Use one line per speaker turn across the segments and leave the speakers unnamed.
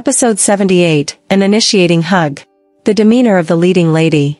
Episode 78, An Initiating Hug. The Demeanor of the Leading Lady.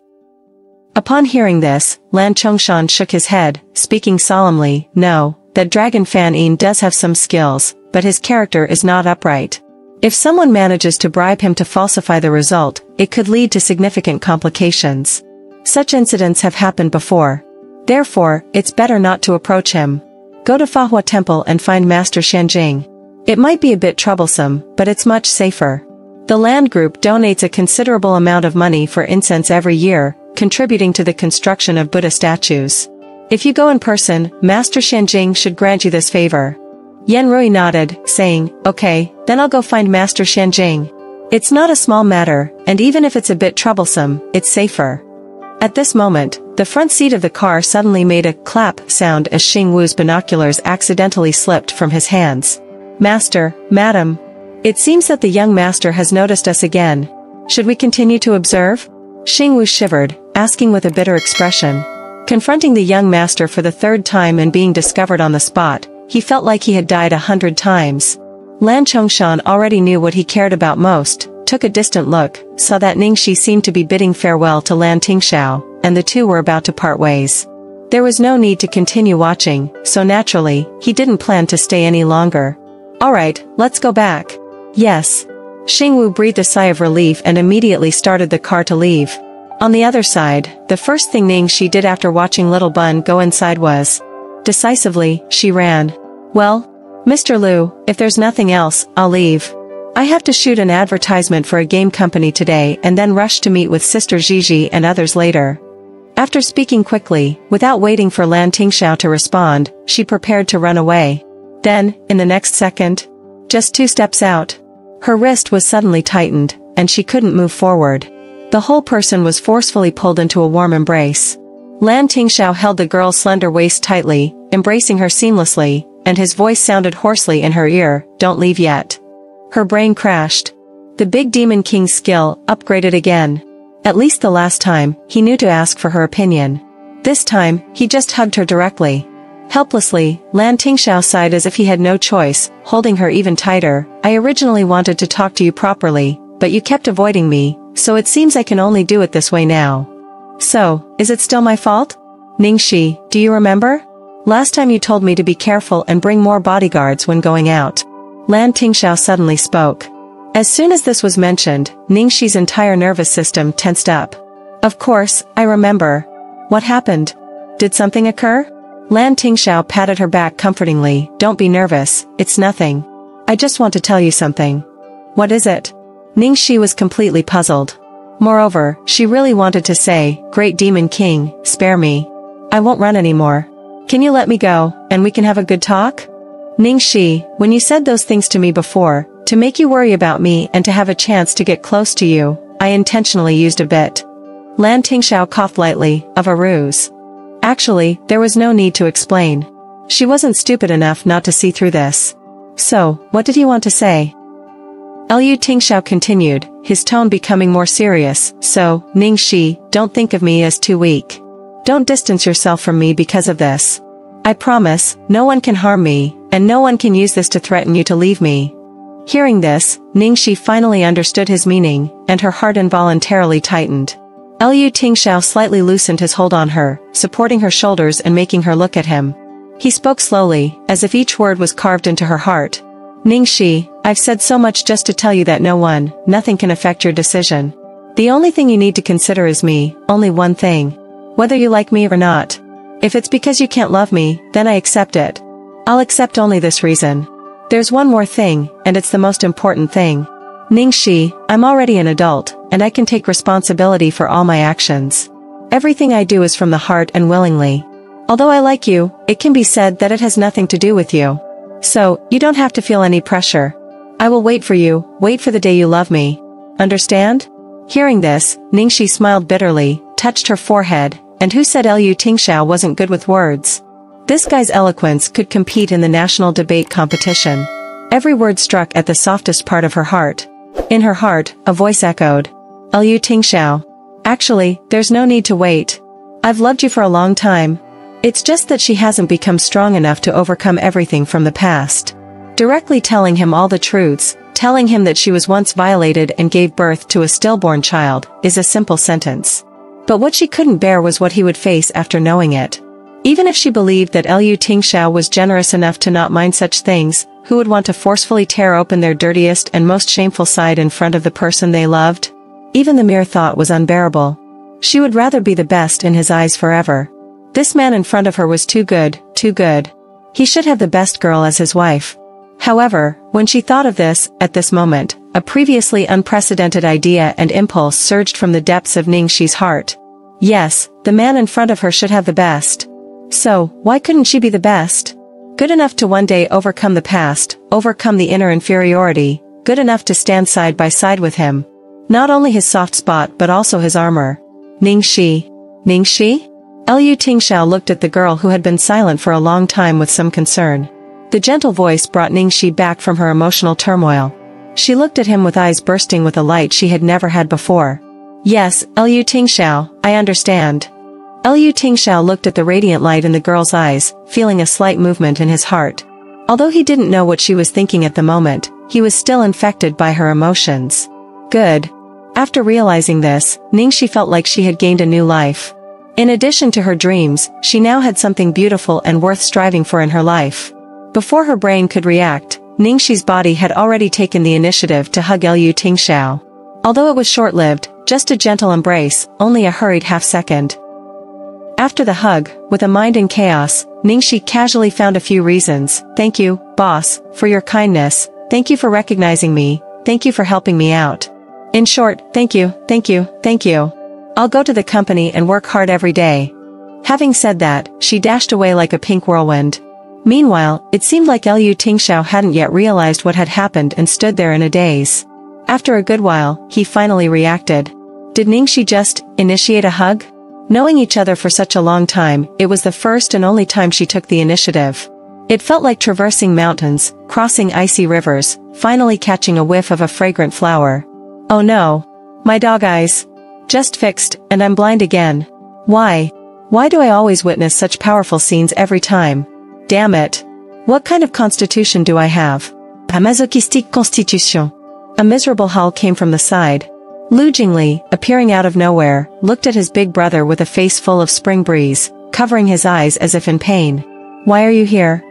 Upon hearing this, Lan Chongshan shook his head, speaking solemnly, "No, that Dragon Fan Yin does have some skills, but his character is not upright. If someone manages to bribe him to falsify the result, it could lead to significant complications. Such incidents have happened before. Therefore, it's better not to approach him. Go to Fahua Temple and find Master Shanjing. It might be a bit troublesome, but it's much safer. The land group donates a considerable amount of money for incense every year, contributing to the construction of Buddha statues. If you go in person, Master Shanjing should grant you this favor." Yen Rui nodded, saying, "Okay, then I'll go find Master Shanjing. It's not a small matter, and even if it's a bit troublesome, it's safer." At this moment, the front seat of the car suddenly made a clap sound as Xing Wu's binoculars accidentally slipped from his hands. "Master, Madam. It seems that the young master has noticed us again. Should we continue to observe?" Xing Wu shivered, asking with a bitter expression. Confronting the young master for the third time and being discovered on the spot, he felt like he had died 100 times. Lan Chongshan already knew what he cared about most, took a distant look, saw that Ningxi seemed to be bidding farewell to Lan Tingxiao, and the two were about to part ways. There was no need to continue watching, so naturally, he didn't plan to stay any longer. "Alright, let's go back." "Yes." Xing Wu breathed a sigh of relief and immediately started the car to leave. On the other side, the first thing Ningxi did after watching Little Bun go inside was, decisively, she ran. "Well, Mr. Liu, if there's nothing else, I'll leave. I have to shoot an advertisement for a game company today and then rush to meet with Sister Gigi and others later." After speaking quickly, without waiting for Lan Tingxiao to respond, she prepared to run away. Then, in the next second, just 2 steps out, her wrist was suddenly tightened, and she couldn't move forward. The whole person was forcefully pulled into a warm embrace. Lan Tingxiao held the girl's slender waist tightly, embracing her seamlessly, and his voice sounded hoarsely in her ear, "Don't leave yet." Her brain crashed. The big Demon King's skill upgraded again. At least the last time, he knew to ask for her opinion. This time, he just hugged her directly. Helplessly, Lan Tingxiao sighed as if he had no choice, holding her even tighter. "I originally wanted to talk to you properly, but you kept avoiding me, so it seems I can only do it this way now. So, is it still my fault? Ningxi, do you remember? Last time you told me to be careful and bring more bodyguards when going out." Lan Tingxiao suddenly spoke. As soon as this was mentioned, Ningxi's entire nervous system tensed up. "Of course, I remember. What happened? Did something occur?" Lan Tingxiao patted her back comfortingly. "Don't be nervous, it's nothing. I just want to tell you something." "What is it?" Ningxi was completely puzzled. Moreover, she really wanted to say, "Great Demon King, spare me. I won't run anymore. Can you let me go, and we can have a good talk?" "Ningxi, when you said those things to me before, to make you worry about me and to have a chance to get close to you, I intentionally used a bit." Lan Tingxiao coughed lightly, "Of a ruse." Actually, there was no need to explain. She wasn't stupid enough not to see through this. "So, what did you want to say?" Liu Tingxiao continued, his tone becoming more serious. "So, Ningxi, don't think of me as too weak. Don't distance yourself from me because of this. I promise, no one can harm me, and no one can use this to threaten you to leave me." Hearing this, Ningxi finally understood his meaning, and her heart involuntarily tightened. Liu Tingxiao slightly loosened his hold on her, supporting her shoulders and making her look at him. He spoke slowly, as if each word was carved into her heart. "Ningxi, I've said so much just to tell you that nothing can affect your decision. The only thing you need to consider is me, only one thing. Whether you like me or not. If it's because you can't love me, then I accept it. I'll accept only this reason. There's one more thing, and it's the most important thing. Ningxi, I'm already an adult, and I can take responsibility for all my actions. Everything I do is from the heart and willingly. Although I like you, it can be said that it has nothing to do with you. So, you don't have to feel any pressure. I will wait for you, wait for the day you love me. Understand?" Hearing this, Ningxi smiled bitterly, touched her forehead, and who said Liu Tingxiao wasn't good with words? This guy's eloquence could compete in the national debate competition. Every word struck at the softest part of her heart. In her heart, a voice echoed. "Liu Tingxiao. Actually, there's no need to wait. I've loved you for a long time. It's just that she hasn't become strong enough to overcome everything from the past." Directly telling him all the truths, telling him that she was once violated and gave birth to a stillborn child, is a simple sentence. But what she couldn't bear was what he would face after knowing it. Even if she believed that Liu Tingxiao was generous enough to not mind such things, who would want to forcefully tear open their dirtiest and most shameful side in front of the person they loved? Even the mere thought was unbearable. She would rather be the best in his eyes forever. This man in front of her was too good, too good. He should have the best girl as his wife. However, when she thought of this, at this moment, a previously unprecedented idea and impulse surged from the depths of Ningxi's heart. Yes, the man in front of her should have the best. So, why couldn't she be the best? Good enough to one day overcome the past, overcome the inner inferiority, good enough to stand side by side with him. Not only his soft spot but also his armor. Ningxi? Ningxi? Liu Tingxiao looked at the girl who had been silent for a long time with some concern. The gentle voice brought Ningxi back from her emotional turmoil. She looked at him with eyes bursting with a light she had never had before. Yes, Liu Tingxiao, I understand. Liu Tingxiao looked at the radiant light in the girl's eyes, feeling a slight movement in his heart. Although he didn't know what she was thinking at the moment, he was still infected by her emotions. Good. After realizing this, Ningxi felt like she had gained a new life. In addition to her dreams, she now had something beautiful and worth striving for in her life. Before her brain could react, Ningxi's body had already taken the initiative to hug Liu Tingxiao. Although it was short-lived, just a gentle embrace, only a hurried half-second. After the hug, with a mind in chaos, Ningxi casually found a few reasons. Thank you, boss, for your kindness, thank you for recognizing me, thank you for helping me out. In short, thank you, thank you, thank you. I'll go to the company and work hard every day. Having said that, she dashed away like a pink whirlwind. Meanwhile, it seemed like Liu Tingxiao hadn't yet realized what had happened and stood there in a daze. After a good while, he finally reacted. Did Ningxi just initiate a hug? Knowing each other for such a long time, it was the first and only time she took the initiative. It felt like traversing mountains, crossing icy rivers, finally catching a whiff of a fragrant flower. Oh no. My dog eyes. Just fixed, and I'm blind again. Why? Why do I always witness such powerful scenes every time? Damn it. What kind of constitution do I have? A masochistique constitution. A miserable howl came from the side. Lu Jingli, appearing out of nowhere, looked at his big brother with a face full of spring breeze, covering his eyes as if in pain. Why are you here?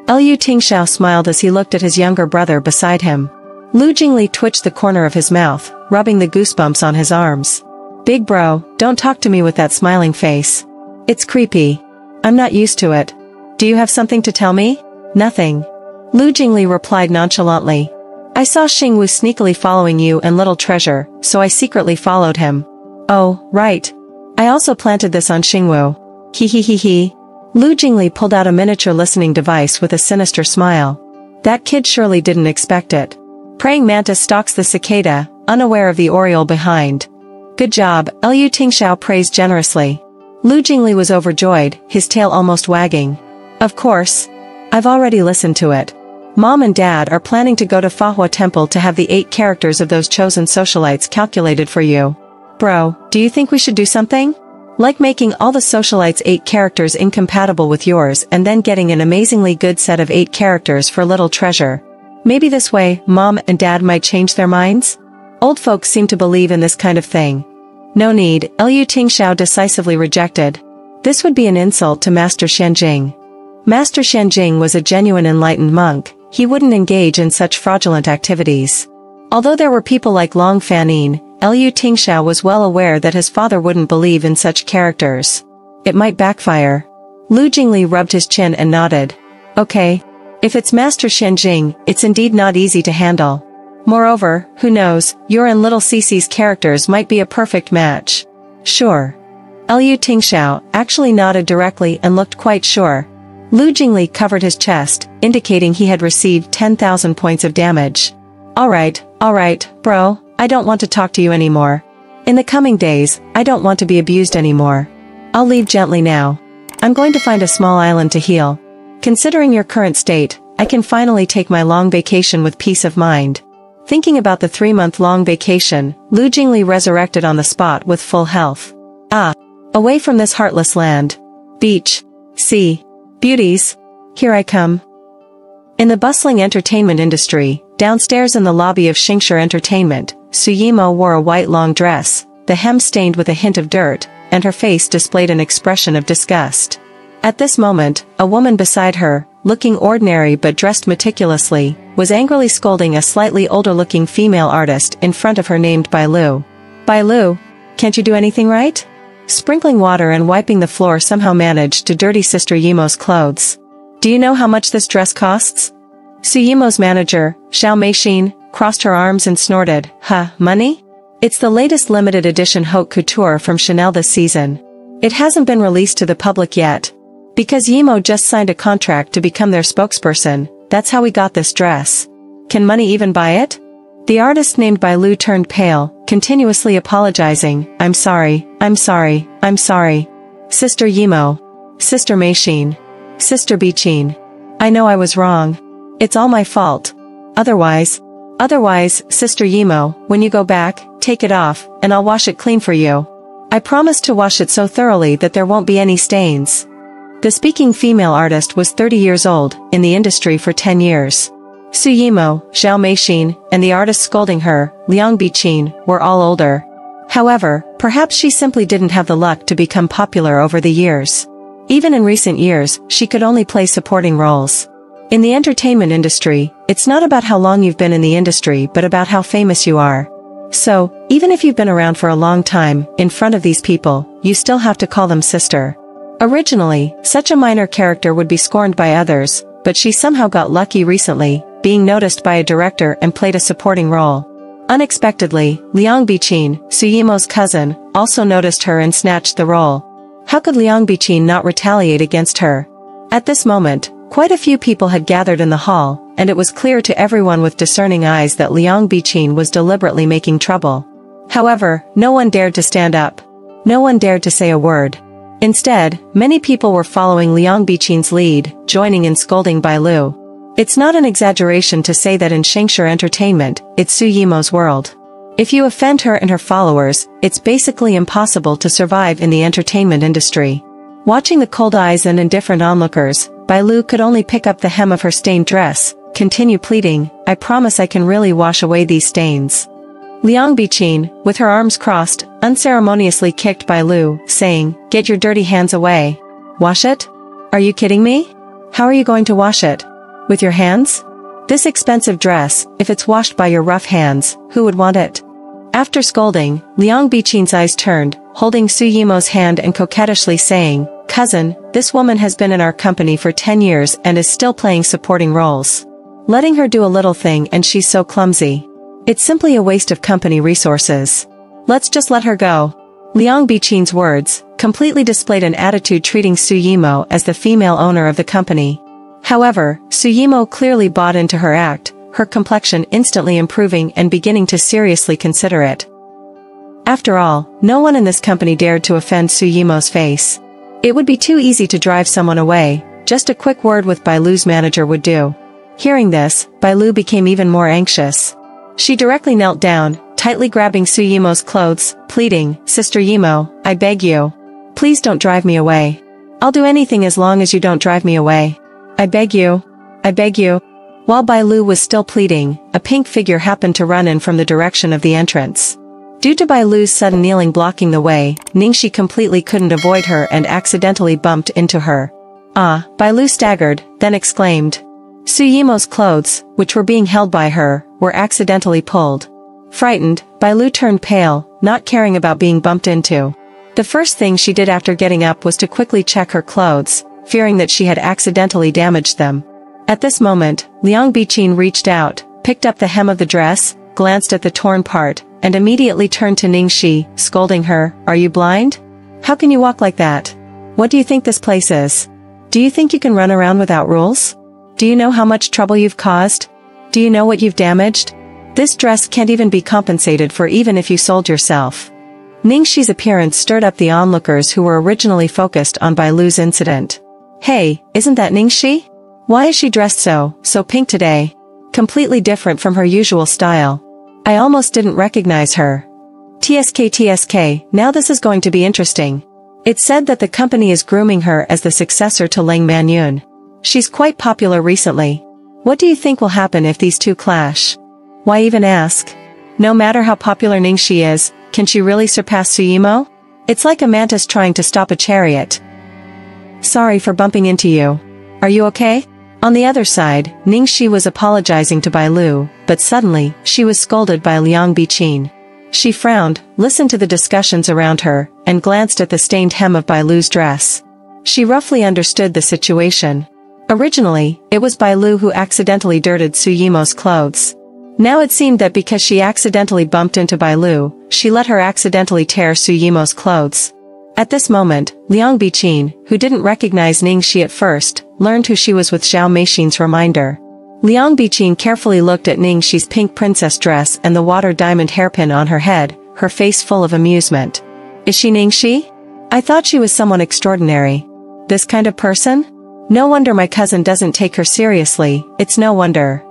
Liu Tingxiao smiled as he looked at his younger brother beside him. Lu Jingli twitched the corner of his mouth, rubbing the goosebumps on his arms. Big bro, don't talk to me with that smiling face. It's creepy. I'm not used to it. Do you have something to tell me? Nothing. Lu Jingli replied nonchalantly. I saw Xingwu sneakily following you and Little Treasure, so I secretly followed him. Oh, right. I also planted this on Xingwu. Hee hee hee hee. Lu Jingli pulled out a miniature listening device with a sinister smile. That kid surely didn't expect it. Praying mantis stalks the cicada, unaware of the oriole behind. Good job, Liu Tingxiao praised generously. Lu Jingli was overjoyed, his tail almost wagging. Of course. I've already listened to it. Mom and Dad are planning to go to Fahua Temple to have the 8 characters of those chosen socialites calculated for you. Bro, do you think we should do something? Like making all the socialites' 8 characters incompatible with yours and then getting an amazingly good set of 8 characters for Little Treasure. Maybe this way, Mom and Dad might change their minds? Old folks seem to believe in this kind of thing. No need, Liu Tingxiao decisively rejected. This would be an insult to Master Xianjing. Master Xianjing was a genuine enlightened monk, he wouldn't engage in such fraudulent activities. Although there were people like Long Fanyin, Liu Tingxiao was well aware that his father wouldn't believe in such characters. It might backfire. Lu Jingli rubbed his chin and nodded. Okay. If it's Master Xianjing, it's indeed not easy to handle. Moreover, who knows, your and Little Cece's characters might be a perfect match. Sure. Liu Tingxiao actually nodded directly and looked quite sure. Lu Jingli covered his chest, indicating he had received 10,000 points of damage. Alright, bro, I don't want to talk to you anymore. In the coming days, I don't want to be abused anymore. I'll leave gently now. I'm going to find a small island to heal. Considering your current state, I can finally take my long vacation with peace of mind. Thinking about the 3-month-long vacation, Lu Jingli resurrected on the spot with full health. Away from this heartless land. Beach. Sea. Beauties. Here I come. In the bustling entertainment industry, Downstairs in the lobby of Xingshi Entertainment, Suyimo wore a white long dress, the hem stained with a hint of dirt, and her face displayed an expression of disgust. At this moment, a woman beside her, looking ordinary but dressed meticulously, was angrily scolding a slightly older-looking female artist in front of her named Bailu. Bailu, can't you do anything right? Sprinkling water and wiping the floor somehow managed to dirty Sister Yimo's clothes. Do you know how much this dress costs? Suyimo's manager, Xiao Meixin, crossed her arms and snorted, "Huh, money? It's the latest limited edition haute couture from Chanel this season. It hasn't been released to the public yet. Because Yimo just signed a contract to become their spokesperson, that's how we got this dress. Can money even buy it?" The artist named Bailu turned pale, continuously apologizing, I'm sorry, I'm sorry, I'm sorry. Sister Yimo. Sister Meixin. Sister Bichin. I know I was wrong. It's all my fault. Otherwise, Sister Yimo, when you go back, take it off, and I'll wash it clean for you. I promise to wash it so thoroughly that there won't be any stains. The speaking female artist was 30 years old, in the industry for 10 years. Suyimo, Xiao Meixin, and the artist scolding her, Liang Bichin, were all older. However, perhaps she simply didn't have the luck to become popular over the years. Even in recent years, she could only play supporting roles. In the entertainment industry, it's not about how long you've been in the industry but about how famous you are. So, even if you've been around for a long time, in front of these people, you still have to call them sister. Originally, such a minor character would be scorned by others, but she somehow got lucky recently, being noticed by a director and played a supporting role. Unexpectedly, Liang Bichin, Suyimo's cousin, also noticed her and snatched the role. How could Liang Bichin not retaliate against her? At this moment, quite a few people had gathered in the hall, and it was clear to everyone with discerning eyes that Liang Bichin was deliberately making trouble. However, no one dared to stand up. No one dared to say a word. Instead, many people were following Liang Bichin's lead, joining in scolding Bailu. It's not an exaggeration to say that in Xingshi Entertainment, it's Suyimo's world. If you offend her and her followers, it's basically impossible to survive in the entertainment industry. Watching the cold eyes and indifferent onlookers, Bailu could only pick up the hem of her stained dress, continue pleading, I promise I can really wash away these stains. Liang Bichin, with her arms crossed, unceremoniously kicked Bailu, saying, Get your dirty hands away. Wash it? Are you kidding me? How are you going to wash it? With your hands? This expensive dress, if it's washed by your rough hands, who would want it? After scolding, Liang Bichin's eyes turned, holding Suyimo's hand and coquettishly saying, Cousin, this woman has been in our company for 10 years and is still playing supporting roles. Letting her do a little thing and she's so clumsy. It's simply a waste of company resources. Let's just let her go. Liang Bichin's words, completely displayed an attitude treating Suyimo as the female owner of the company. However, Suyimo clearly bought into her act, her complexion instantly improving and beginning to seriously consider it. After all, no one in this company dared to offend Suyimo's face. It would be too easy to drive someone away, just a quick word with Bailu's manager would do. Hearing this, Bailu became even more anxious. She directly knelt down, tightly grabbing Suyimo's clothes, pleading, Sister Yimo, I beg you. Please don't drive me away. I'll do anything as long as you don't drive me away. I beg you. I beg you. While Bailu was still pleading, a pink figure happened to run in from the direction of the entrance. Due to Bailu's sudden kneeling blocking the way, Ningxi completely couldn't avoid her and accidentally bumped into her. Ah, Bailu staggered, then exclaimed. Suyimo's clothes, which were being held by her, were accidentally pulled. Frightened, Bailu turned pale, not caring about being bumped into. The first thing she did after getting up was to quickly check her clothes, fearing that she had accidentally damaged them. At this moment, Liang Bichin reached out, picked up the hem of the dress, glanced at the torn part, and immediately turned to Ningxi, scolding her, Are you blind? How can you walk like that? What do you think this place is? Do you think you can run around without rules? Do you know how much trouble you've caused? Do you know what you've damaged? This dress can't even be compensated for even if you sold yourself. Ningxi's appearance stirred up the onlookers who were originally focused on Bailu's incident. Hey, isn't that Ningxi? Why is she dressed so pink today? Completely different from her usual style. I almost didn't recognize her. TSK, now this is going to be interesting. It's said that the company is grooming her as the successor to Lang Manyun. She's quite popular recently. What do you think will happen if these two clash? Why even ask? No matter how popular Ningxi is, can she really surpass Suyimo? It's like a mantis trying to stop a chariot. Sorry for bumping into you. Are you okay? On the other side, Ningxi was apologizing to Bai Lu, but suddenly, she was scolded by Liang Biqin. She frowned, listened to the discussions around her, and glanced at the stained hem of Bai Lu's dress. She roughly understood the situation. Originally, it was Bai Lu who accidentally dirted Suyimo's clothes. Now it seemed that because she accidentally bumped into Bai Lu, she let her accidentally tear Suyimo's clothes. At this moment, Liang Biqin, who didn't recognize Ningxi at first, learned who she was with Zhao Meixin's reminder. Liang Biqin carefully looked at Ningxi's pink princess dress and the water diamond hairpin on her head, her face full of amusement. Is she Ningxi? I thought she was someone extraordinary. This kind of person? No wonder my cousin doesn't take her seriously, it's no wonder.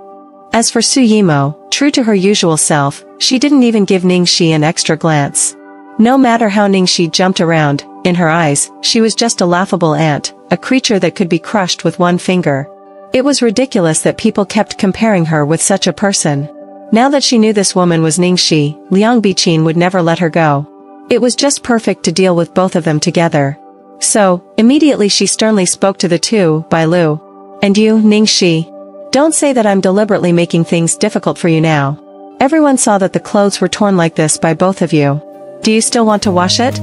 As for Suyimo, true to her usual self, she didn't even give Ningxi an extra glance. No matter how Ningxi jumped around, in her eyes, she was just a laughable ant, a creature that could be crushed with one finger. It was ridiculous that people kept comparing her with such a person. Now that she knew this woman was Ningxi, Liang Biqin would never let her go. It was just perfect to deal with both of them together. So, immediately she sternly spoke to the two, Bai Lu. And you, Ningxi? Don't say that I'm deliberately making things difficult for you now. Everyone saw that the clothes were torn like this by both of you. Do you still want to wash it?